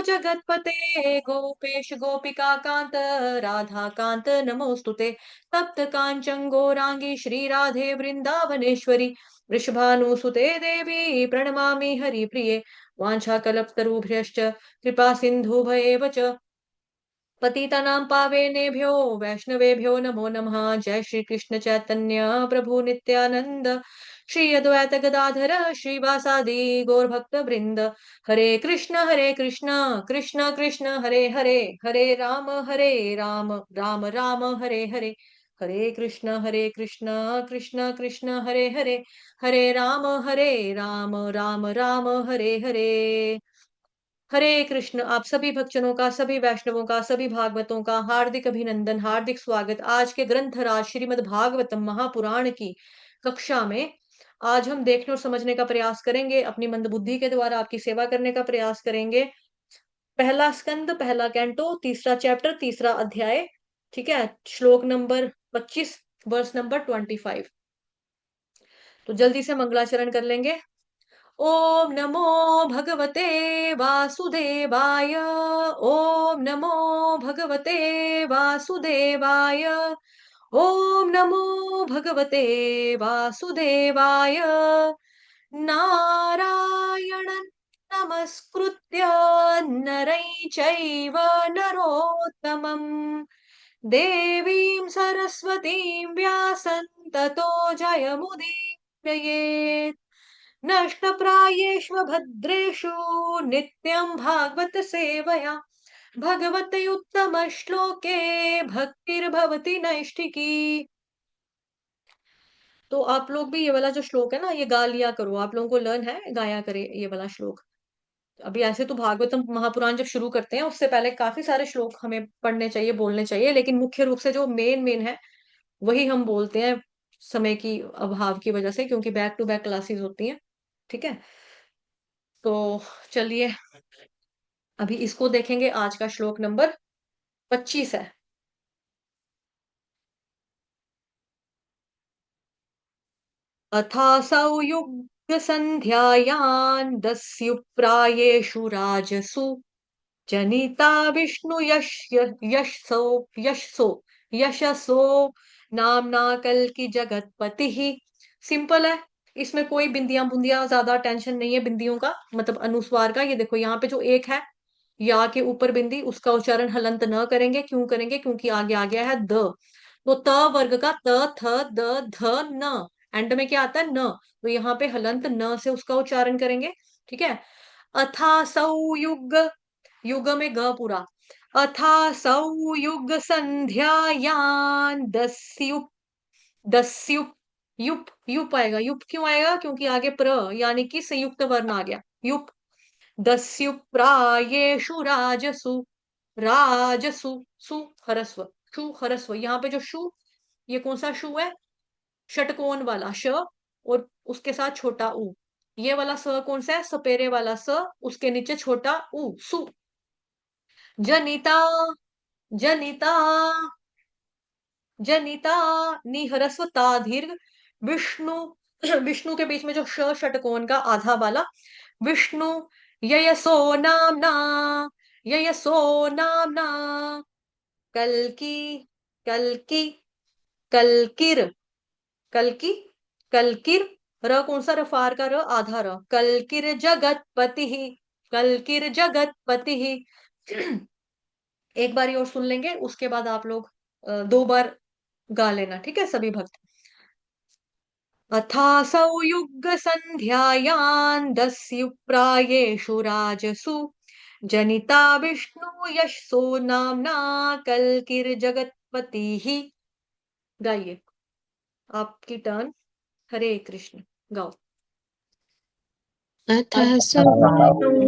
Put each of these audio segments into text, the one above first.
जगत्पते गोपेश गोपिका कांत राधा कांत नमोस्तुते। तप्त कांचन गौरांगी श्री राधे वृंदावनेश्वरी वृषभानुसुते देवी प्रणमामि हरिप्रिये। वाञ्छाकल्पतरुभ्यश्च कृपा सिन्धुभयेव च पतितानां पावनेभ्यो वैष्णवेभ्यो नमो नमः। जय श्री कृष्ण चैतन्य प्रभु नित्यानंद श्री अद्वैत गदाधर श्रीवासादि गौर भक्त वृंद। हरे कृष्ण कृष्ण कृष्ण हरे हरे, हरे राम राम राम हरे हरे। हरे कृष्ण कृष्ण कृष्ण हरे हरे, हरे राम राम राम हरे हरे। हरे कृष्ण। आप सभी भक्तजनों का, सभी वैष्णवों का, सभी भागवतों का हार्दिक अभिनंदन, हार्दिक स्वागत। आज के ग्रंथराज श्रीमद् भागवतम महापुराण की कक्षा में आज हम देखने और समझने का प्रयास करेंगे, अपनी मंदबुद्धि के द्वारा आपकी सेवा करने का प्रयास करेंगे। पहला स्कंद, पहला कैंटो, तीसरा चैप्टर, तीसरा अध्याय। ठीक है, श्लोक नंबर 25, वर्स नंबर 25। तो जल्दी से मंगलाचरण कर लेंगे। ओम नमो भगवते वासुदेवाय, ओम नमो भगवते वासुदेवाय, ओम नमो भगवते वासुदेवाय। नारायणं नमस्कृत्य नरं चैव नरोत्तमं देवीं सरस्वतीं व्यासं ततो जयमुदीरयेत्। नष्टप्रायेष्वभद्रेषु नित्यं भागवत सेवया भगवतयुत्तमश्लोके भक्तिर्भवति नैष्ठिकी। तो आप लोग भी ये वाला जो श्लोक है ना, ये गा लिया करो। आप लोगों को लर्न है, गाया करे ये वाला श्लोक। अभी ऐसे तो भागवतम महापुराण जब शुरू करते हैं उससे पहले काफी सारे श्लोक हमें पढ़ने चाहिए, बोलने चाहिए, लेकिन मुख्य रूप से जो मेन मेन है वही हम बोलते हैं समय की अभाव की वजह से, क्योंकि बैक टू बैक क्लासेस होती हैं। ठीक है, तो चलिए अभी इसको देखेंगे। आज का श्लोक नंबर 25 है। अथासौ युग संध्यायान दस्युप्रायेषु राजसु जनिता विष्णु यशसो यशसो नामना कल की जगतपति ही। सिंपल है, इसमें कोई बिंदियां बुंदियां ज्यादा टेंशन नहीं है। बिंदियों का मतलब अनुस्वार का, ये देखो यहाँ पे जो एक है या के ऊपर बिंदी, उसका उच्चारण हलंत न करेंगे। क्यों करेंगे? क्योंकि आगे आ गया है द। तो त वर्ग का त, थ, द, ध, न, एंड में क्या आता है? न। तो यहाँ पे हलंत न से उसका उच्चारण करेंगे। ठीक है। अथा सौ युग, युग में ग पूरा। अथा सौ युग संध्यायान दस्युप, दस्युप, युप युप आएगा। युप क्यों आएगा? क्योंकि आगे प्र यानी कि संयुक्त वर्ण आ गया। युप। दस्युप्रायेषु राजसु, राजसु, सु हरस्व, शु हरस्व। यहाँ पे जो शु, ये कौन सा शु है? षटकोण वाला श और उसके साथ छोटा उ। ये वाला स कौन सा है? सपेरे वाला स, उसके नीचे छोटा उ, सु। जनिता, जनिता, जनिता, निहरस्व ता दीर्घ, विष्णु, विष्णु के बीच में जो श षटकोण का आधा वाला, विष्णु, ययसो नामना, ययसो नामना, कल्कि, कल्कि, कल्किर, कल्कि, कल्किर। र कौन सा? रफार का र, आधा र। कल्किर जगतपति ही, कल्किर जगतपति ही। एक बारी और सुन लेंगे, उसके बाद आप लोग दो बार गा लेना। ठीक है सभी भक्त। अथासौ युग संध्यायान दस्युप्रायेषु राजसु जनिता विष्णु यशसो नामना कल्किर जगतपति ही। गाइए, आपकी टर्न। हरे कृष्ण, गाओ। अथ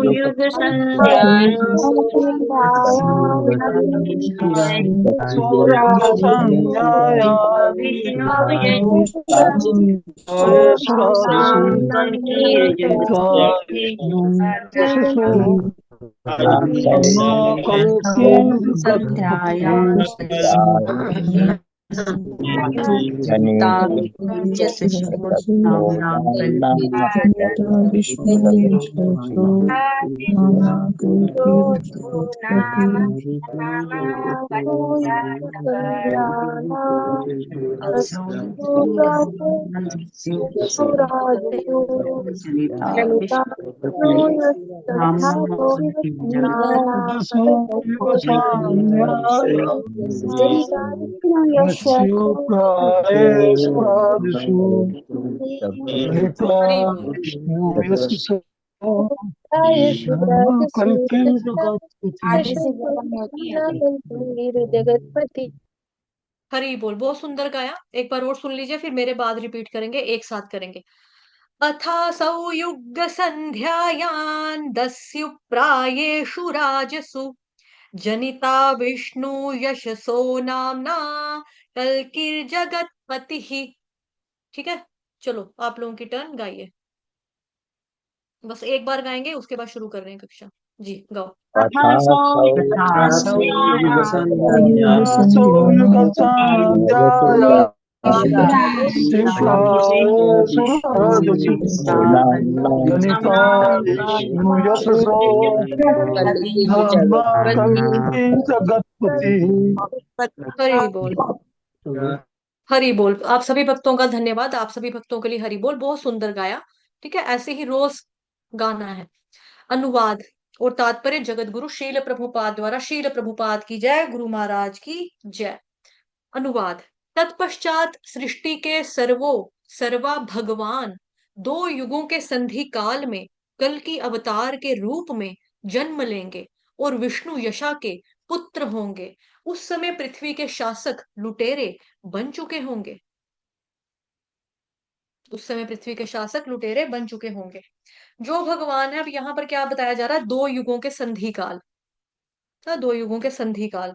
युग संध्यायां जनिता यशस्ो नाम्ना कल्पिता विष्णु यशसो नाना कल्पितोत्पत्ति जनिता विष्णु नाम्ना हरि बोल। जगतपति। हरि बोल, बहुत सुंदर गाया। एक बार और सुन लीजिए, फिर मेरे बाद रिपीट करेंगे, एक साथ करेंगे। अथासौ युगसन्ध्यायां दस्युप्रायेषु राजसु जनिता विष्णु यशसो नाम्ना कल्किर्जगत्पतिः। ठीक है, चलो आप लोगों की टर्न, गाइए। बस एक बार गाएंगे, उसके बाद शुरू कर रहे हैं कक्षा। जी गाओ। तथा सौ युग संध्या हरि बोल, हरि बोल। आप सभी भक्तों का धन्यवाद, आप सभी भक्तों के लिए हरि बोल, बहुत सुंदर गाया। ठीक है, ऐसे ही रोज गाना है। अनुवाद और तात्पर्य जगत गुरु शील प्रभुपाद द्वारा। शील प्रभुपाद की जय, गुरु महाराज की जय। अनुवाद। तत्पश्चात सृष्टि के सर्वा भगवान दो युगों के संधि काल में कल की अवतार के रूप में जन्म लेंगे और विष्णु यशा के पुत्र होंगे। उस समय पृथ्वी के शासक लुटेरे बन चुके होंगे। उस समय पृथ्वी के शासक लुटेरे बन चुके होंगे। जो भगवान है, अब यहाँ पर क्या बताया जा रहा है? दो युगों के संधि काल। दो युगों के संधि काल।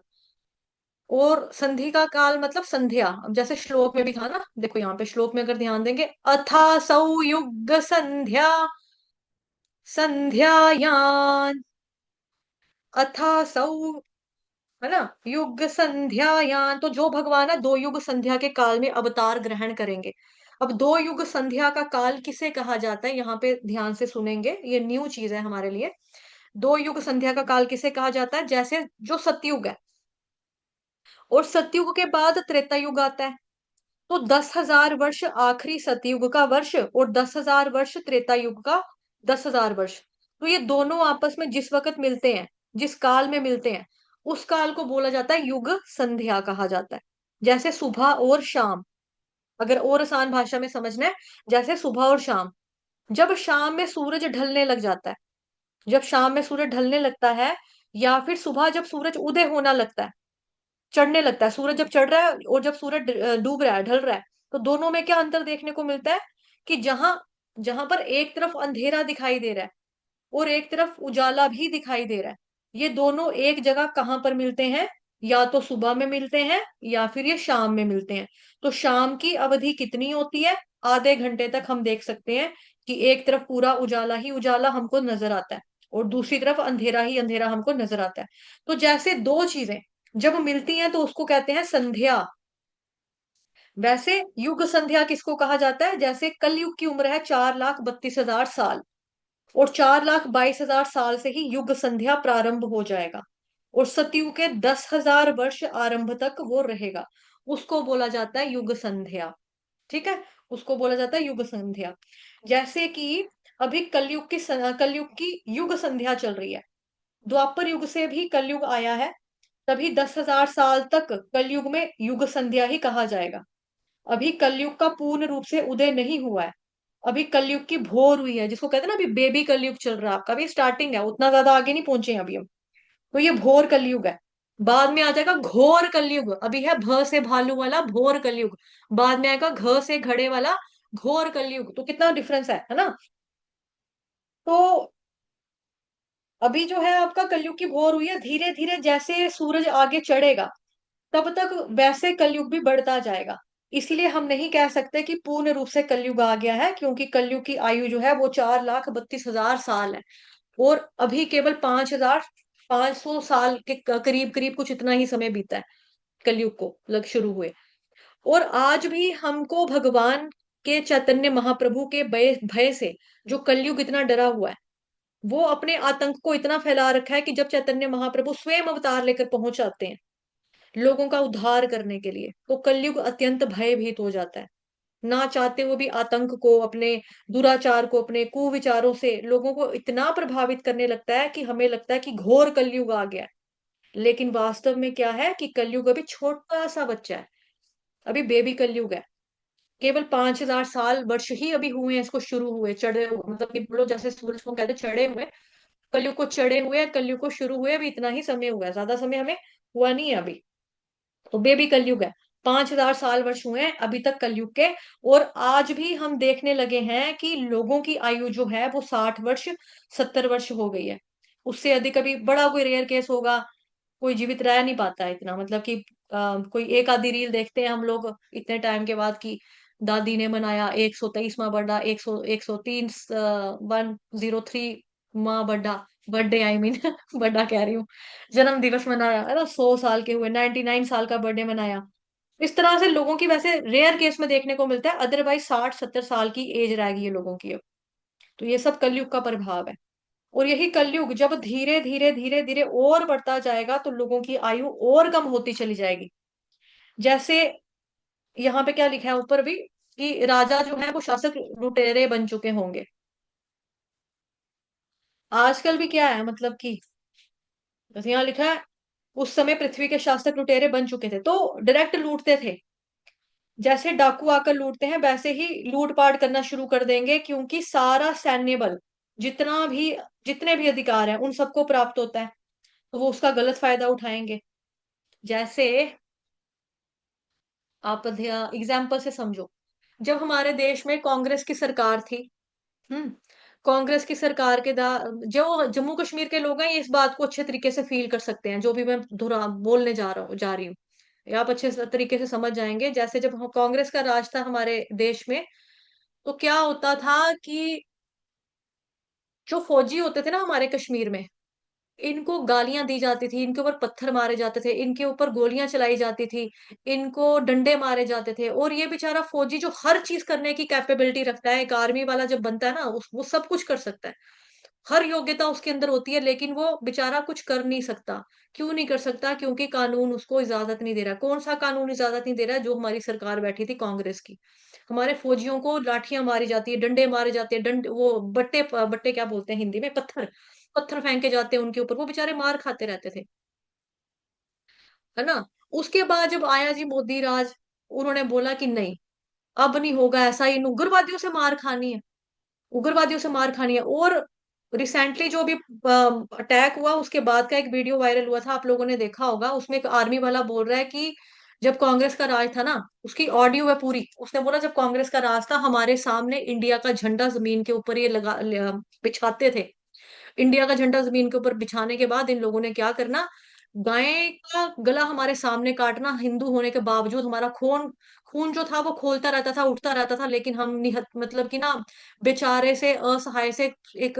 और संधि का काल मतलब संध्या। अब जैसे श्लोक में भी था ना, देखो यहाँ पे श्लोक में अगर ध्यान देंगे, अथा सौ युग संध्या संध्यायान, अथा सौ, है ना, युग संध्यायान। तो जो भगवान है दो युग संध्या के काल में अवतार ग्रहण करेंगे। अब दो युग संध्या का काल किसे कहा जाता है, यहाँ पे ध्यान से सुनेंगे, ये न्यू चीज है हमारे लिए। दो युग संध्या का काल किसे कहा जाता है? जैसे जो सतयुग है, और सतयुग के बाद त्रेता युग आता है। तो 10,000 वर्ष आखिरी सतयुग का वर्ष और 10,000 वर्ष त्रेता युग का 10,000 वर्ष। तो ये दोनों आपस में जिस वक्त मिलते हैं, जिस काल में मिलते हैं, उस काल को बोला जाता है युग संध्या कहा जाता है। जैसे सुबह और शाम, अगर और आसान भाषा में समझना है, जैसे सुबह और शाम। जब शाम में सूरज ढलने लग जाता है, जब शाम में सूरज ढलने लगता है, या फिर सुबह जब सूरज उदय होना लगता है, चढ़ने लगता है, सूरज जब चढ़ रहा है और जब सूरज डूब रहा है, ढल रहा है, तो दोनों में क्या अंतर देखने को मिलता है? कि जहां जहां पर एक तरफ अंधेरा दिखाई दे रहा है और एक तरफ उजाला भी दिखाई दे रहा है, ये दोनों एक जगह कहाँ पर मिलते हैं? या तो सुबह में मिलते हैं या फिर ये शाम में मिलते हैं। तो शाम की अवधि कितनी होती है? आधे घंटे तक हम देख सकते हैं कि एक तरफ पूरा उजाला ही उजाला हमको नजर आता है और दूसरी तरफ अंधेरा ही अंधेरा हमको नजर आता है। तो जैसे दो चीजें जब मिलती हैं तो उसको कहते हैं संध्या। वैसे युग संध्या किसको कहा जाता है? जैसे कलयुग की उम्र है 4,32,000 साल, और 4,22,000 साल से ही युग संध्या प्रारंभ हो जाएगा, और सतयुग के 10,000 वर्ष आरंभ तक वो रहेगा। उसको बोला जाता है युग संध्या। ठीक है, उसको बोला जाता है युग संध्या। जैसे कि अभी कलयुग की युग संध्या चल रही है। द्वापर युग से भी कलयुग आया है, तभी 10,000 साल तक कलयुग में युग संध्या ही कहा जाएगा। अभी कलयुग का पूर्ण रूप से उदय नहीं हुआ है। अभी कलयुग की भोर हुई है, जिसको कहते हैं ना, अभी बेबी कलयुग चल रहा है आपका, अभी स्टार्टिंग है, उतना ज्यादा आगे नहीं पहुंचे हैं अभी हम। तो ये भोर कलयुग है। बाद में आ जाएगा घोर कलयुग। अभी है भ से भालू वाला भोर कलयुग, बाद में आएगा घ से घड़े वाला घोर कलयुग। तो कितना डिफरेंस है ना? तो अभी जो है आपका कलयुग की भोर हुई है। धीरे धीरे जैसे सूरज आगे चढ़ेगा, तब तक वैसे कलयुग भी बढ़ता जाएगा। इसलिए हम नहीं कह सकते कि पूर्ण रूप से कलयुग आ गया है, क्योंकि कलयुग की आयु जो है वो 4,32,000 साल है, और अभी केवल 5,500 साल के करीब करीब कुछ इतना ही समय बीता है कलयुग को लग शुरू हुए। और आज भी हमको भगवान के चैतन्य महाप्रभु के भय भय से जो कलयुग इतना डरा हुआ है, वो अपने आतंक को इतना फैला रखा है कि जब चैतन्य महाप्रभु स्वयं अवतार लेकर पहुंच आते हैं लोगों का उद्धार करने के लिए, तो कलयुग अत्यंत भयभीत हो जाता है। ना चाहते हुए भी आतंक को, अपने दुराचार को, अपने कुविचारों से लोगों को इतना प्रभावित करने लगता है कि हमें लगता है कि घोर कलयुग आ गया है। लेकिन वास्तव में क्या है कि कलयुग अभी छोटा सा बच्चा है, अभी बेबी कलयुग है। केवल 5000 साल वर्ष ही अभी हुए हैं इसको शुरू हुए, चढ़े मतलब कि बोलो जैसे सूरज को कहते हैं चढ़े हुए, कलयुग को चढ़े हुए, कलयुग को शुरू हुए अभी इतना ही समय हुआ है, ज्यादा समय हमें हुआ नहीं है अभी। तो बेबी कलयुग है, 5000 साल वर्ष हुए हैं अभी तक कलयुग के। और आज भी हम देखने लगे हैं कि लोगों की आयु जो है वो 60 वर्ष, 70 वर्ष हो गई है। उससे अधिक अभी बड़ा कोई रेयर केस होगा, कोई जीवित रह नहीं पाता है इतना, मतलब कि कोई एक आधी रील देखते हैं हम लोग इतने टाइम के बाद की दादी ने मनाया 123वां बर्थडा, 103 103वां बर्थडा, बर्थडे आई मीन बर्थडा कह रही हूँ, जन्म दिवस मनाया है ना, 100 साल के हुए, 99 साल का बर्थडे मनाया। इस तरह से लोगों की वैसे रेयर केस में देखने को मिलता है, अदरवाइज 60 70 साल की एज रह गई है लोगों की अब। तो ये सब कलयुग का प्रभाव है। और यही कलयुग जब धीरे धीरे धीरे धीरे और बढ़ता जाएगा तो लोगों की आयु और कम होती चली जाएगी। जैसे यहाँ पे क्या लिखा है ऊपर भी, कि राजा जो है वो शासक लुटेरे बन चुके होंगे। आजकल भी क्या है, मतलब कि जैसे यहाँ लिखा है, उस समय पृथ्वी के शासक लुटेरे बन चुके थे, तो डायरेक्ट लूटते थे। जैसे डाकू आकर लूटते हैं वैसे ही लूटपाट करना शुरू कर देंगे, क्योंकि सारा सैन्य बल, जितना भी, जितने भी अधिकार हैं उन सबको प्राप्त होता है, तो वो उसका गलत फायदा उठाएंगे। जैसे आप एग्जाम्पल से समझो, जब हमारे देश में कांग्रेस की सरकार थी, हम्म, कांग्रेस की सरकार के जो जम्मू कश्मीर के लोग हैं ये इस बात को अच्छे तरीके से फील कर सकते हैं, जो भी मैं दोहरा बोलने जा रही हूँ, ये आप अच्छे तरीके से समझ जाएंगे। जैसे जब कांग्रेस का राज था हमारे देश में, तो क्या होता था कि जो फौजी होते थे ना हमारे कश्मीर में, इनको गालियां दी जाती थी, इनके ऊपर पत्थर मारे जाते थे, इनके ऊपर गोलियां चलाई जाती थी, इनको डंडे मारे जाते थे। और ये बेचारा फौजी जो हर चीज करने की कैपेबिलिटी रखता है, एक आर्मी वाला जब बनता है ना वो सब कुछ कर सकता है, हर योग्यता उसके अंदर होती है, लेकिन वो बेचारा कुछ कर नहीं सकता। क्यों नहीं कर सकता? क्योंकि कानून उसको इजाजत नहीं दे रहा। कौन सा कानून इजाजत नहीं दे रहा है? जो हमारी सरकार बैठी थी कांग्रेस की, हमारे फौजियों को लाठियां मारी जाती है, डंडे मारे जाते हैं, डंड वो बट्टे बट्टे क्या बोलते हैं हिंदी में, पत्थर, पत्थर फेंके जाते हैं उनके ऊपर, वो बेचारे मार खाते रहते थे, है ना। उसके बाद जब आया जी मोदी राज, उन्होंने बोला कि नहीं, अब नहीं होगा ऐसा, इन उग्रवादियों से मार खानी है, उग्रवादियों से मार खानी है। और रिसेंटली जो भी अटैक हुआ उसके बाद का एक वीडियो वायरल हुआ था, आप लोगों ने देखा होगा, उसमें एक आर्मी वाला बोल रहा है कि जब कांग्रेस का राज था ना, उसकी ऑडियो है पूरी, उसने बोला जब कांग्रेस का राज था हमारे सामने इंडिया का झंडा जमीन के ऊपर ये बिछाते थे, इंडिया का झंडा जमीन के ऊपर बिछाने के बाद इन लोगों ने क्या करना, गाय का गला हमारे सामने काटना, हिंदू होने के बावजूद हमारा खून, खून जो था वो खोलता रहता था, उठता रहता था, लेकिन हम निहत मतलब कि ना, बेचारे से, असहाय से, एक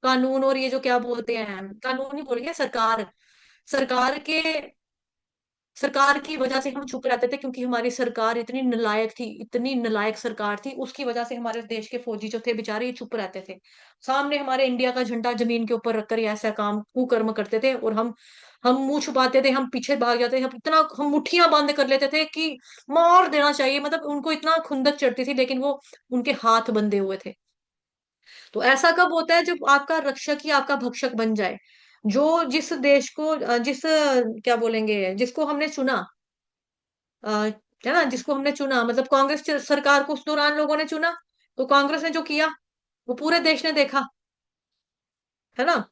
कानून, और ये जो क्या बोलते हैं, कानून ही बोलिए, सरकार, सरकार के, सरकार की वजह से हम चुप रहते थे, क्योंकि हमारी सरकार इतनी नालायक थी, इतनी नालायक सरकार थी, उसकी वजह से हमारे देश के फौजी जो थे बेचारे ये चुप रहते थे, सामने हमारे इंडिया का झंडा जमीन के ऊपर रखकर ये ऐसा काम कुकर्म करते थे, और हम मुंह छुपाते थे, हम पीछे भाग जाते थे, हम इतना, हम मुट्ठियां बंद कर लेते थे कि मार देना चाहिए, मतलब उनको इतना खुंदक चढ़ती थी, लेकिन वो, उनके हाथ बंधे हुए थे। तो ऐसा कब होता है? जब आपका रक्षक ही आपका भक्षक बन जाए। जो जिस देश को क्या बोलेंगे, जिसको हमने चुना, अ, है ना, जिसको हमने चुना, मतलब कांग्रेस सरकार को उस दौरान लोगों ने चुना, तो कांग्रेस ने जो किया वो पूरे देश ने देखा, है ना।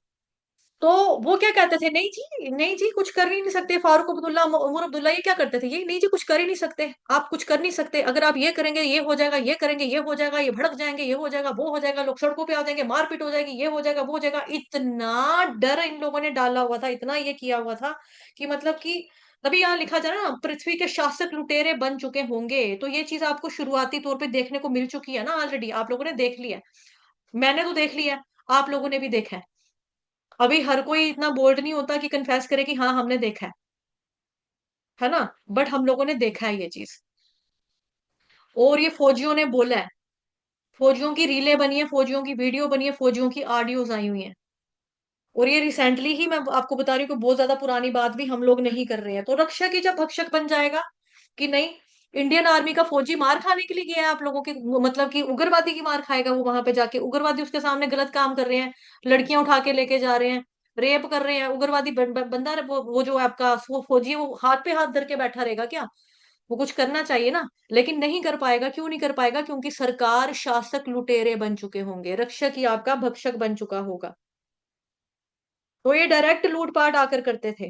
तो वो क्या कहते थे, नहीं जी, नहीं जी, कुछ कर ही नहीं सकते, फारूक अब्दुल्ला, उमर अब्दुल्ला, ये क्या करते थे, ये नहीं जी, कुछ कर ही नहीं सकते, आप कुछ कर नहीं सकते, अगर आप ये करेंगे ये हो जाएगा, ये करेंगे ये हो जाएगा, ये भड़क जाएंगे ये हो जाएगा, वो हो जाएगा, लोग सड़कों पे आ जाएंगे, मारपीट हो जाएगी, ये हो जाएगा वो हो जाएगा। इतना डर इन लोगों ने डाला हुआ था, इतना ये किया हुआ था कि मतलब कि तभी यहाँ लिखा जाए ना, पृथ्वी के शासक लुटेरे बन चुके होंगे, तो ये चीज आपको शुरुआती तौर पे देखने को मिल चुकी है ना, ऑलरेडी आप लोगों ने देख लिया है, मैंने तो देख लिया है, आप लोगों ने भी देखा है। अभी हर कोई इतना बोल्ड नहीं होता कि कन्फेस करे कि हाँ हमने देखा है ना, बट हम लोगों ने देखा है ये चीज। और ये फौजियों ने बोला है, फौजियों की रीलें बनी है, फौजियों की वीडियो बनी है, फौजियों की ऑडियोज आई हुई हैं। और ये रिसेंटली ही मैं आपको बता रही हूँ कि बहुत ज्यादा पुरानी बात भी हम लोग नहीं कर रहे हैं। तो रक्षक ही जब भक्षक बन जाएगा कि नहीं, इंडियन आर्मी का फौजी मार खाने के लिए गया है आप लोगों की, मतलब कि उग्रवादी की मार खाएगा वो वहां पे जाके? उग्रवादी उसके सामने गलत काम कर रहे हैं, लड़कियां उठा के लेके जा रहे हैं, रेप कर रहे हैं, उग्रवादी बंदा वो जो आपका वो फौजी है वो हाथ पे हाथ धर के बैठा रहेगा क्या? वो कुछ करना चाहिए ना। लेकिन नहीं कर पाएगा, क्यों नहीं कर पाएगा? क्योंकि सरकार शासक लुटेरे बन चुके होंगे, रक्षक ही आपका भक्षक बन चुका होगा। तो ये डायरेक्ट लूटपाट आकर करते थे,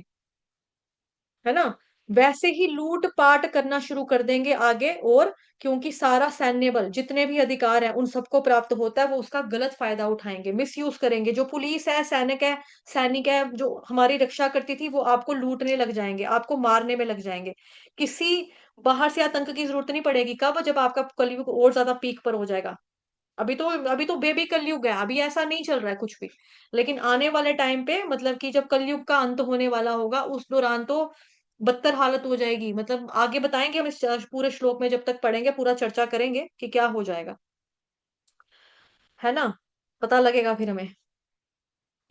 है ना? वैसे ही लूटपाट करना शुरू कर देंगे आगे। और क्योंकि सारा सैन्य बल, जितने भी अधिकार है उन सबको प्राप्त होता है, वो उसका गलत फायदा उठाएंगे, मिसयूज करेंगे। जो पुलिस है, सैनिक है जो हमारी रक्षा करती थी, वो आपको लूटने लग जाएंगे, आपको मारने में लग जाएंगे। किसी बाहर से आतंक की जरूरत नहीं पड़ेगी। कब? जब आपका कलयुग और ज्यादा पीक पर हो जाएगा। अभी तो बेबी कलयुग है, अभी ऐसा नहीं चल रहा है कुछ भी। लेकिन आने वाले टाइम पे, मतलब कि जब कलयुग का अंत होने वाला होगा, उस दौरान तो बदतर हालत हो जाएगी। मतलब आगे बताएंगे हम इस पूरे श्लोक में, जब तक पढ़ेंगे पूरा चर्चा करेंगे कि क्या हो जाएगा, है ना? पता लगेगा फिर हमें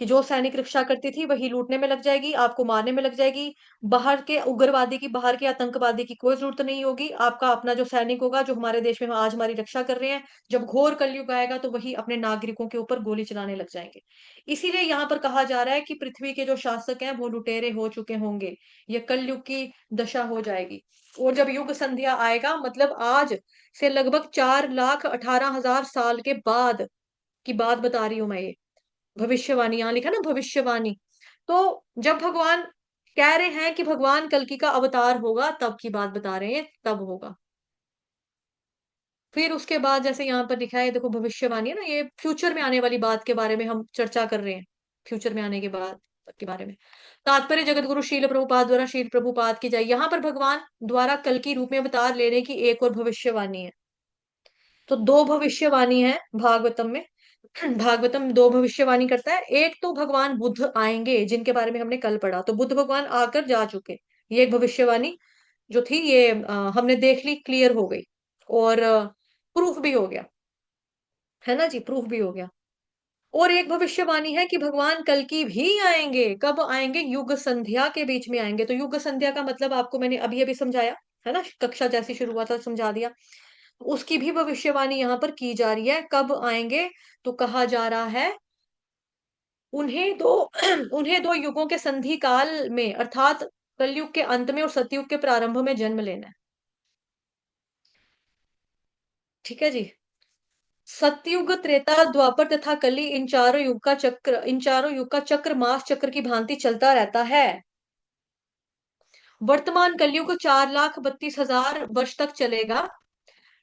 कि जो सैनिक रक्षा करती थी वही लूटने में लग जाएगी, आपको मारने में लग जाएगी। बाहर के उग्रवादी की, बाहर के आतंकवादी की कोई जरूरत नहीं होगी। आपका अपना जो सैनिक होगा, जो हमारे देश में आज हमारी रक्षा कर रहे हैं, जब घोर कलयुग आएगा तो वही अपने नागरिकों के ऊपर गोली चलाने लग जाएंगे। इसीलिए यहाँ पर कहा जा रहा है कि पृथ्वी के जो शासक हैं वो लुटेरे हो चुके होंगे। ये कलयुग की दशा हो जाएगी। और जब युग संध्या आएगा, मतलब आज से लगभग 4,18,000 साल के बाद की बात बता रही हूं मैं ये। भविष्यवाणी यहाँ लिखा ना, भविष्यवाणी। तो जब भगवान कह रहे हैं कि भगवान कल्कि का अवतार होगा, तब की बात बता रहे हैं, तब होगा। फिर उसके बाद जैसे यहाँ पर लिखा है, देखो भविष्यवाणी है ना, ये फ्यूचर में आने वाली बात के बारे में हम चर्चा कर रहे हैं, फ्यूचर में आने के बाद के बारे में। तात्पर्य जगत गुरु शील प्रभुपाद द्वारा शील प्रभुपाद की जाए। यहाँ पर भगवान द्वारा कल की रूप में अवतार लेने की एक और भविष्यवाणी है। तो दो भविष्यवाणी है भागवतम में। भागवतम दो भविष्यवाणी करता है। एक तो भगवान बुद्ध आएंगे, जिनके बारे में हमने कल पढ़ा, तो बुद्ध भगवान आकर जा चुके। ये एक भविष्यवाणी जो थी, ये हमने देख ली, क्लियर हो गई। और प्रूफ भी हो गया, है ना जी, प्रूफ भी हो गया। और एक भविष्यवाणी है कि भगवान कल की भी आएंगे। कब आएंगे? युग संध्या के बीच में आएंगे। तो युग संध्या का मतलब आपको मैंने अभी अभी समझाया, है ना, कक्षा जैसी शुरू हुआ था समझा दिया। उसकी भी भविष्यवाणी यहाँ पर की जा रही है, कब आएंगे? तो कहा जा रहा है उन्हें दो उन्हें दो युगों के संधि काल में, अर्थात कलयुग के अंत में और सतयुग के प्रारंभ में जन्म लेना है। ठीक है जी। सतयुग, त्रेता, द्वापर तथा कली, इन चारों युग का चक्र मास चक्र की भांति चलता रहता है। वर्तमान कलयुग 4,32,000 वर्ष तक चलेगा,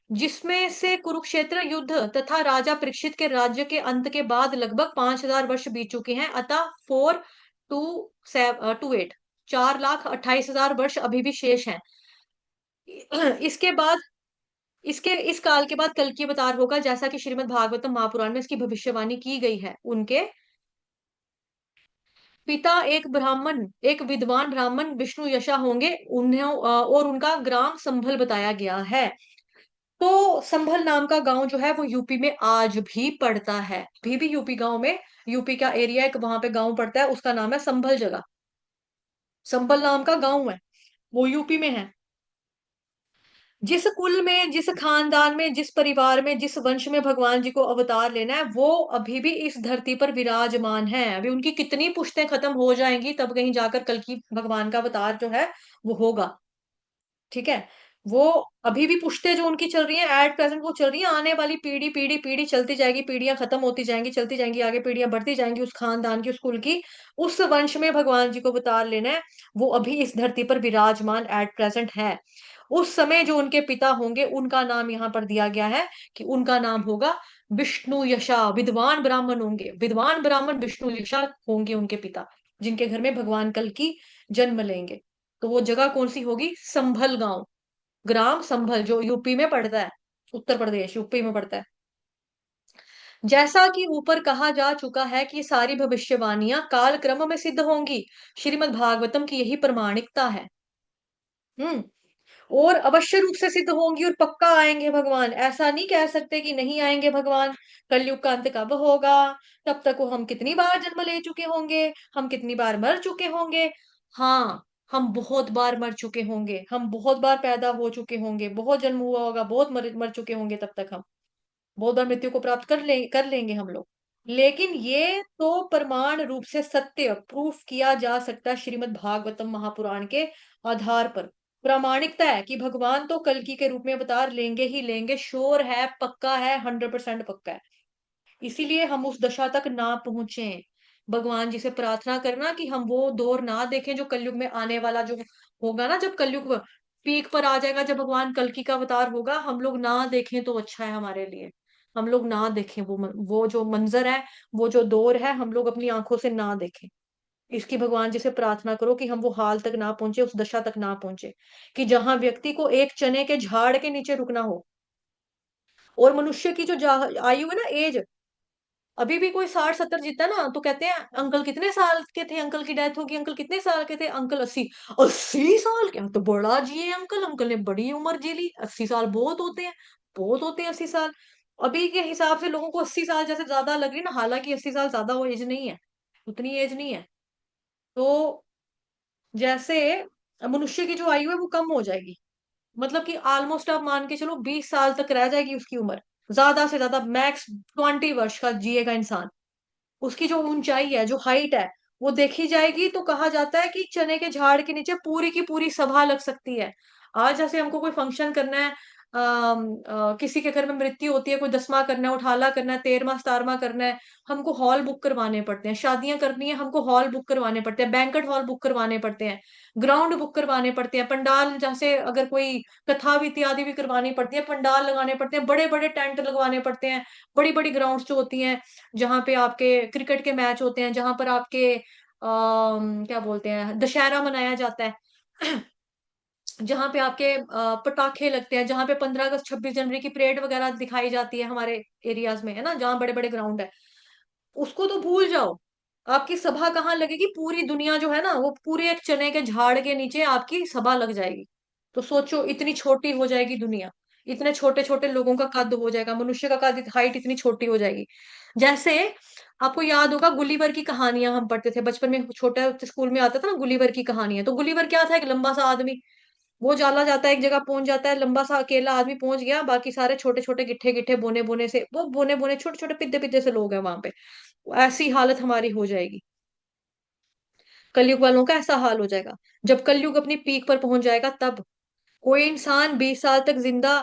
जिसमें से कुरुक्षेत्र युद्ध तथा राजा परीक्षित के राज्य के अंत के बाद लगभग 5,000 वर्ष बीत चुके हैं। अतः 4,2,7,28 4,28,000 वर्ष अभी भी शेष हैं। इसके बाद, इस काल के बाद कल की अवतार होगा, जैसा कि श्रीमद् भागवतम महापुराण में इसकी भविष्यवाणी की गई है। उनके पिता एक विद्वान ब्राह्मण विष्णु यशा होंगे। उन्हें और उनका ग्राम संभल बताया गया है। तो संभल नाम का गांव जो है वो यूपी में आज भी पड़ता है। अभी भी यूपी गांव में, यूपी का एरिया एक वहां पे गांव पड़ता है, उसका नाम है संभल जगह। संभल नाम का गांव है, वो यूपी में है। जिस कुल में, जिस खानदान में, जिस परिवार में, जिस वंश में भगवान जी को अवतार लेना है, वो अभी भी इस धरती पर विराजमान है। अभी उनकी कितनी पुश्तें खत्म हो जाएंगी, तब कहीं जाकर कल की भगवान का अवतार जो है वो होगा। ठीक है। वो अभी भी पुश्ते जो उनकी चल रही है एट प्रेजेंट, वो चल रही है। आने वाली पीढ़ी पीढ़ी पीढ़ी चलती जाएगी, पीढ़ियां खत्म होती जाएंगी, चलती जाएंगी, आगे पीढ़ियां बढ़ती जाएंगी, उस खानदान की, उस कुल की, उस वंश में भगवान जी को अवतार लेना है। वो अभी इस धरती पर विराजमान एट प्रेजेंट है। उस समय जो उनके पिता होंगे, उनका नाम यहाँ पर दिया गया है कि उनका नाम होगा विष्णु यशा। विद्वान ब्राह्मण होंगे, विद्वान ब्राह्मण विष्णु यशा होंगे उनके पिता, जिनके घर में भगवान कल की जन्म लेंगे। तो वो जगह कौन सी होगी? संभल गांव, ग्राम संभल, जो यूपी में पड़ता है, उत्तर प्रदेश यूपी में पड़ता है। जैसा कि ऊपर कहा जा चुका है कि सारी भविष्यवाणियां काल क्रम में सिद्ध होंगी, श्रीमद् भागवतम की यही प्रमाणिकता है। हम्म। और अवश्य रूप से सिद्ध होंगी और पक्का आएंगे भगवान। ऐसा नहीं कह सकते कि नहीं आएंगे भगवान। कलयुग का अंत कब होगा, तब तक वो हम कितनी बार जन्म ले चुके होंगे, हम कितनी बार मर चुके होंगे। हाँ, हम बहुत बार मर चुके होंगे, हम बहुत बार पैदा हो चुके होंगे, बहुत जन्म हुआ होगा, बहुत मर चुके होंगे, तब तक हम बहुत बार मृत्यु को प्राप्त कर लेंगे हम लोग। लेकिन ये तो प्रमाण रूप से सत्य प्रूफ किया जा सकता है श्रीमद् भागवतम महापुराण के आधार पर। प्रामाणिकता है कि भगवान तो कल्कि के रूप में अवतार लेंगे ही लेंगे, श्योर है, पक्का है, 100% पक्का है। इसीलिए हम उस दशा तक ना पहुंचे। भगवान जी से प्रार्थना करना कि हम वो दौर ना देखें जो कलयुग में आने वाला जो होगा ना, जब कलयुग पीक पर आ जाएगा, जब भगवान कल्कि का अवतार होगा, हम लोग ना देखें तो अच्छा है हमारे लिए। हम लोग ना देखें वो जो मंजर है, वो जो दौर है, हम लोग अपनी आंखों से ना देखें। इसकी भगवान जी से प्रार्थना करो कि हम वो हाल तक ना पहुंचे, उस दशा तक ना पहुंचे, कि जहां व्यक्ति को एक चने के झाड़ के नीचे रुकना हो। और मनुष्य की जो आयु है ना, एज, अभी भी कोई 60-70 जीता है ना, तो कहते हैं अंकल कितने साल के थे, अंकल की डेथ होगी, अंकल कितने साल के थे, अंकल 80। 80 साल क्या, तो बड़ा जिए अंकल, अंकल ने बड़ी उम्र जी ली। 80 साल बहुत होते हैं, बहुत होते हैं 80 साल। अभी के हिसाब से लोगों को 80 साल जैसे ज्यादा लग रही है ना, हालांकि 80 साल ज्यादा वो एज नहीं है, उतनी एज नहीं है। तो जैसे मनुष्य की जो आयु है वो कम हो जाएगी, मतलब कि ऑलमोस्ट आप मान के चलो 20 साल तक रह जाएगी उसकी उम्र, ज्यादा से ज्यादा मैक्स 20 वर्ष का जिएगा इंसान। उसकी जो ऊंचाई है, जो हाइट है, वो देखी जाएगी तो कहा जाता है कि चने के झाड़ के नीचे पूरी की पूरी सभा लग सकती है। आज जैसे हमको कोई फंक्शन करना है, किसी के घर में मृत्यु होती है, कोई 10वां करना है, उठाला करना है, 13वां 17वां करना है, हमको हॉल बुक करवाने पड़ते हैं। शादियां करनी है, हमको हॉल बुक करवाने पड़ते हैं, बैंकेट हॉल बुक करवाने पड़ते हैं, ग्राउंड बुक करवाने पड़ते हैं, पंडाल, जैसे अगर कोई कथा भी इत्यादि भी करवानी पड़ती है, पंडाल लगाने पड़ते हैं, बड़े बड़े टेंट लगवाने पड़ते हैं। बड़ी बड़ी ग्राउंड्स जो होती हैं, जहाँ पे आपके क्रिकेट के मैच होते हैं, जहां पर आपके क्या बोलते हैं, दशहरा मनाया जाता है, जहाँ पे आपके पटाखे लगते हैं, जहाँ पे 15 अगस्त 26 जनवरी की परेड वगैरह दिखाई जाती है हमारे एरियाज में, है ना, जहाँ बड़े बड़े ग्राउंड है, उसको तो भूल जाओ। आपकी सभा कहाँ लगेगी, पूरी दुनिया जो है ना, वो पूरे एक चने के झाड़ के नीचे आपकी सभा लग जाएगी। तो सोचो, इतनी छोटी हो जाएगी दुनिया, इतने छोटे छोटे लोगों का कद हो जाएगा, मनुष्य का कद, हाइट इतनी छोटी हो जाएगी। जैसे आपको याद होगा गुलिवर की कहानियां हम पढ़ते थे बचपन में, छोटे स्कूल में आता था ना गुलिवर की कहानियां। तो गुलिवर क्या था, एक लंबा सा आदमी, वो जाला जाता है, एक जगह पहुंच जाता है, लंबा सा अकेला आदमी पहुंच गया, बाकी सारे छोटे छोटे गिट्ठे गिट्ठे बोने बोने से, वो बोने बोने छोटे छोटे पिद्दे पिद्दे से लोग हैं वहां पे। ऐसी हालत हमारी हो जाएगी, कलयुग वालों का ऐसा हाल हो जाएगा। जब कलयुग अपनी पीक पर पहुंच जाएगा, तब कोई इंसान 20 साल तक जिंदा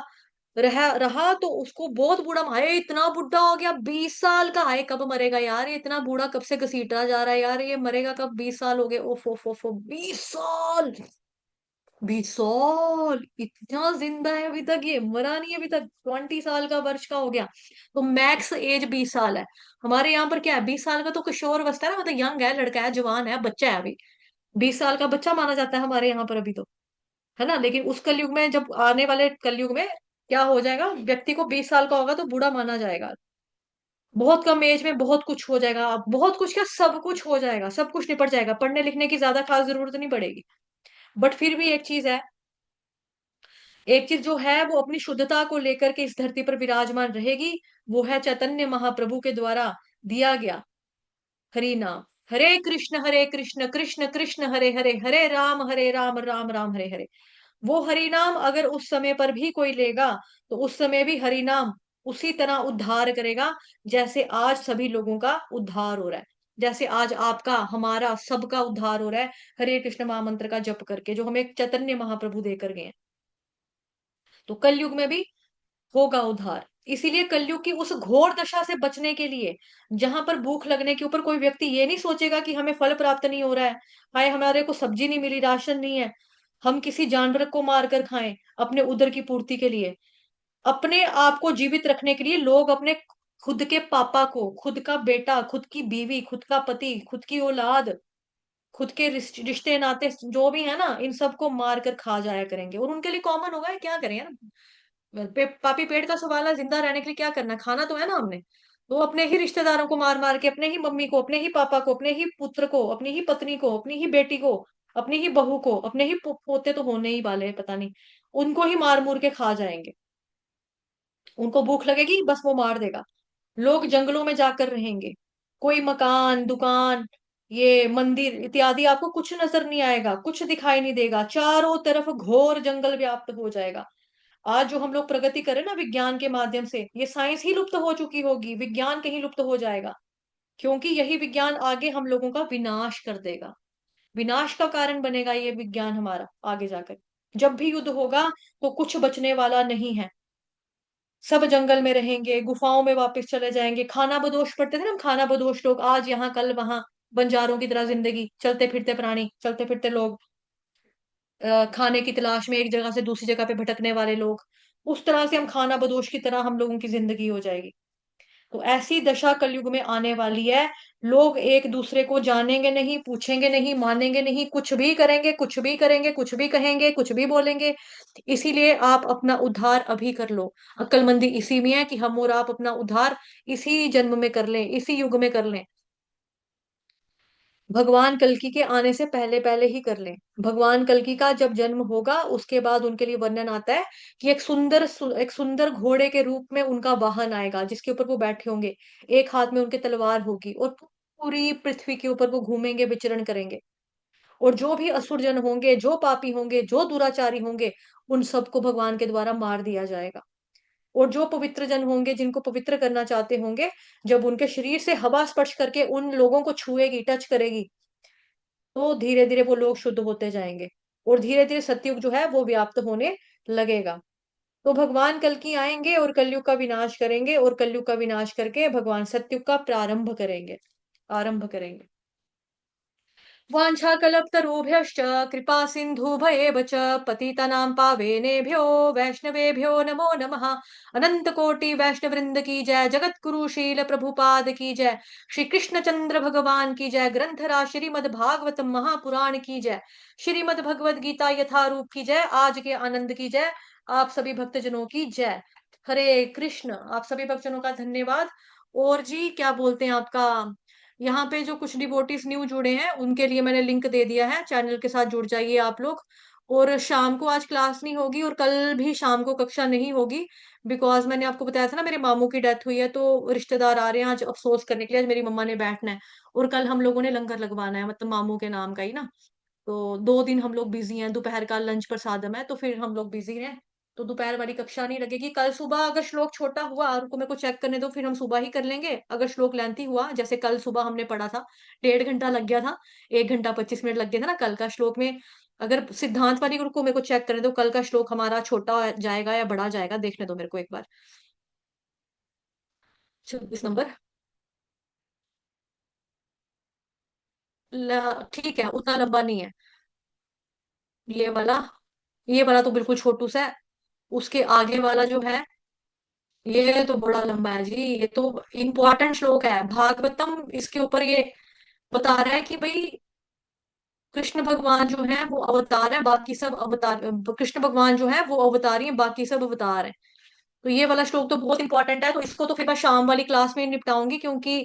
रहा रहा तो उसको बहुत बूढ़ा, हाय इतना बुढ़ा हो गया, 20 साल का, हाय कब मरेगा यार, ये इतना बूढ़ा कब से घसीटा जा रहा है यार, ये मरेगा कब, 20 साल हो गए, ओफ ओफ ओफ, 20 साल, 20 साल इतना जिंदा है अभी तक, ये मरा नहीं अभी तक, 20 साल का वर्ष का हो गया। तो मैक्स एज 20 साल है। हमारे यहाँ पर क्या है, 20 साल का तो किशोर अवस्था है ना, मतलब यंग है, लड़का है, जवान है, बच्चा है अभी। 20 साल का बच्चा माना जाता है हमारे यहाँ पर अभी तो, है ना। लेकिन उस कलयुग में, जब आने वाले कलयुग में क्या हो जाएगा, व्यक्ति को 20 साल का होगा तो बूढ़ा माना जाएगा। बहुत कम एज में बहुत कुछ हो जाएगा, बहुत कुछ क्या, सब कुछ हो जाएगा, सब कुछ निपट जाएगा, पढ़ने लिखने की ज्यादा खास जरूरत नहीं पड़ेगी। बट फिर भी एक चीज है, एक चीज जो है वो अपनी शुद्धता को लेकर के इस धरती पर विराजमान रहेगी, वो है चैतन्य महाप्रभु के द्वारा दिया गया हरि नाम। हरे कृष्ण कृष्ण कृष्ण हरे हरे, हरे राम राम राम हरे हरे। वो हरि नाम अगर उस समय पर भी कोई लेगा, तो उस समय भी हरि नाम उसी तरह उद्धार करेगा, जैसे आज सभी लोगों का उद्धार हो रहा है, जैसे आज आपका, हमारा, सबका उद्धार हो रहा है, हरे कृष्ण महामंत्र का जप करके, जो हमें चैतन्य महाप्रभु देकर गए हैं। तो कलयुग में भी होगा उद्धार। इसीलिए कलयुग की उस घोर दशा से बचने के लिए, जहां पर भूख लगने के ऊपर कोई व्यक्ति ये नहीं सोचेगा कि हमें फल प्राप्त नहीं हो रहा है, हाय हमारे को सब्जी नहीं मिली, राशन नहीं है, हम किसी जानवर को मार कर खाएं अपने उदर की पूर्ति के लिए, अपने आप को जीवित रखने के लिए लोग अपने खुद के पापा को, खुद का बेटा, खुद की बीवी, खुद का पति, खुद की औलाद, खुद के रिश्ते नाते जो भी है ना, इन सबको मार कर खा जाया करेंगे, और उनके लिए कॉमन होगा, क्या करें यार, पापी पेट का सवाल है, जिंदा रहने के लिए क्या करना है? खाना तो है ना हमने। तो अपने ही रिश्तेदारों को मार मार के, अपने ही मम्मी को, अपने ही पापा को, अपने ही पुत्र को, अपनी ही पत्नी को, अपनी ही बेटी को, अपनी ही बहू को, अपने ही पोते तो होने ही वाले हैं, पता नहीं, उनको ही मार मूर के खा जाएंगे। उनको भूख लगेगी, बस वो मार देगा। लोग जंगलों में जाकर रहेंगे। कोई मकान, दुकान, ये मंदिर इत्यादि आपको कुछ नजर नहीं आएगा, कुछ दिखाई नहीं देगा। चारों तरफ घोर जंगल व्याप्त हो जाएगा। आज जो हम लोग प्रगति करें ना विज्ञान के माध्यम से, ये साइंस ही लुप्त हो चुकी होगी, विज्ञान कहीं लुप्त हो जाएगा। क्योंकि यही विज्ञान आगे हम लोगों का विनाश कर देगा। विनाश का कारण बनेगा ये विज्ञान हमारा आगे जाकर। जब भी युद्ध होगा तो कुछ बचने वाला नहीं है। सब जंगल में रहेंगे, गुफाओं में वापस चले जाएंगे। खाना बदोश पड़ते थे ना हम, खाना बदोश लोग, आज यहाँ कल वहां, बंजारों की तरह जिंदगी, चलते फिरते प्राणी, चलते फिरते लोग, खाने की तलाश में एक जगह से दूसरी जगह पे भटकने वाले लोग। उस तरह से हम खाना बदोश की तरह हम लोगों की जिंदगी हो जाएगी। तो ऐसी दशा कलयुग में आने वाली है। लोग एक दूसरे को जानेंगे नहीं, पूछेंगे नहीं, मानेंगे नहीं, कुछ भी करेंगे, कुछ भी करेंगे, कुछ भी कहेंगे, कुछ भी बोलेंगे। इसीलिए आप अपना उद्धार अभी कर लो। अक्लमंदी इसी में है कि हम और आप अपना उद्धार इसी जन्म में कर लें, इसी युग में कर लें। भगवान कल्कि के आने से पहले पहले ही कर लें। भगवान कल्कि का जब जन्म होगा उसके बाद उनके लिए वर्णन आता है कि एक सुंदर घोड़े के रूप में उनका वाहन आएगा, जिसके ऊपर वो बैठे होंगे। एक हाथ में उनके तलवार होगी और पूरी पृथ्वी के ऊपर वो घूमेंगे, विचरण करेंगे। और जो भी असुर जन होंगे, जो पापी होंगे, जो दुराचारी होंगे, उन सबको भगवान के द्वारा मार दिया जाएगा। और जो पवित्र जन होंगे, जिनको पवित्र करना चाहते होंगे, जब उनके शरीर से हवा स्पर्श करके उन लोगों को छुएगी, टच करेगी, तो धीरे धीरे वो लोग शुद्ध होते जाएंगे। और धीरे धीरे सतयुग जो है वो व्याप्त होने लगेगा। तो भगवान कल की आएंगे और कलयुग का विनाश करेंगे, और कलयुग का विनाश करके भगवान सतयुग का प्रारंभ करेंगे, आरंभ करेंगे। वाञ्छाकल्पतरुभ्यश्च कृपा सिन्धुभयेव च पतितानां पावनेभ्यो वैष्णवेभ्यो नमो नमः। अनंत कोटि वैष्णव वृंद की जय, जगत गुरु शील प्रभुपाद की जय, श्री कृष्ण चंद्र भगवान की जय, ग्रंथराज श्रीमद् भागवत महापुराण की जय, श्रीमद् भगवद गीता यथारूप की जय, आज के आनंद की जय, आप सभी भक्तजनों की जय। हरे कृष्ण। आप सभी भक्तजनों का धन्यवाद। और जी क्या बोलते हैं आपका, यहाँ पे जो कुछ डिवोटीज न्यू जुड़े हैं उनके लिए मैंने लिंक दे दिया है, चैनल के साथ जुड़ जाइए आप लोग। और शाम को आज क्लास नहीं होगी और कल भी शाम को कक्षा नहीं होगी, बिकॉज मैंने आपको बताया था ना मेरे मामू की डेथ हुई है, तो रिश्तेदार आ रहे हैं आज अफसोस करने के लिए। आज मेरी मम्मा ने बैठना है और कल हम लोगों ने लंगर लगवाना है, मतलब मामू के नाम का ही ना। तो 2 दिन हम लोग बिजी हैं, दोपहर का लंच प्रसादम है, तो फिर हम लोग बिजी हैं। तो दोपहर वाली कक्षा नहीं लगेगी। कल सुबह अगर श्लोक छोटा हुआ और उनको मेरे को चेक करने दो, फिर हम सुबह ही कर लेंगे। अगर श्लोक लेंथी हुआ, जैसे कल सुबह हमने पढ़ा था, 1.5 घंटा लग गया था, 1 घंटा 25 मिनट लग गया था ना कल का श्लोक में। अगर सिद्धांत वाली को मेरे को चेक करने दो, कल का श्लोक हमारा छोटा जाएगा या बड़ा जाएगा, देखने दो मेरे को एक बार। 26 नंबर। ठीक है, उतना लंबा नहीं है ये वाला। ये वाला तो बिल्कुल छोटू सा है। उसके आगे वाला जो है, ये तो बड़ा लंबा है जी। ये तो इम्पोर्टेंट श्लोक है भागवतम, इसके ऊपर ये बता रहा है कि भाई कृष्ण भगवान जो है वो अवतार है, बाकी सब अवतार, कृष्ण भगवान जो है वो अवतारी है, बाकी सब अवतार है। तो ये वाला श्लोक तो बहुत इंपॉर्टेंट है। तो इसको तो फिर मैं शाम वाली क्लास में निपटाऊंगी, क्योंकि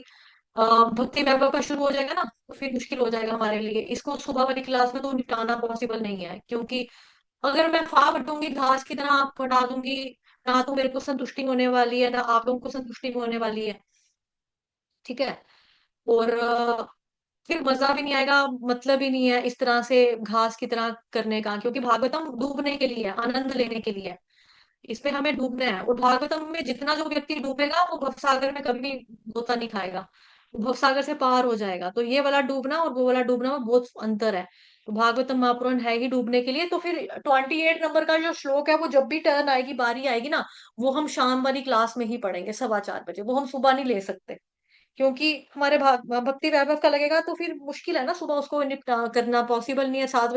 भक्ति वैभव का शुरू हो जाएगा ना, तो फिर मुश्किल हो जाएगा हमारे लिए। इसको सुबह वाली क्लास में तो निपटाना पॉसिबल नहीं है, क्योंकि अगर मैं फाड़ दूंगी, घास की तरह आप फटा दूंगी, ना तो मेरे को संतुष्टि होने वाली है, ना आप लोगों को संतुष्टि होने वाली है। ठीक है। और फिर मजा भी नहीं आएगा, मतलब ही नहीं है इस तरह से घास की तरह करने का, क्योंकि भागवतम डूबने के लिए है, आनंद लेने के लिए है। इसमें हमें डूबना है, और भागवतम में जितना जो व्यक्ति डूबेगा वो भवसागर में कभी गोता नहीं खाएगा, वो भवसागर से पार हो जाएगा। तो ये वाला डूबना और वो वाला डूबना में बहुत अंतर है। तो भागवतम महापुराण है ही डूबने के लिए। तो फिर 28 नंबर का जो श्लोक है, वो जब भी टर्न आएगी, बारी आएगी ना, वो हम शाम वाली क्लास में ही पढ़ेंगे 4:15 बजे। वो हम सुबह नहीं ले सकते, क्योंकि हमारे भक्ति वैभव का लगेगा, तो फिर मुश्किल है ना सुबह उसको निपटा करना, पॉसिबल नहीं है 7 बजे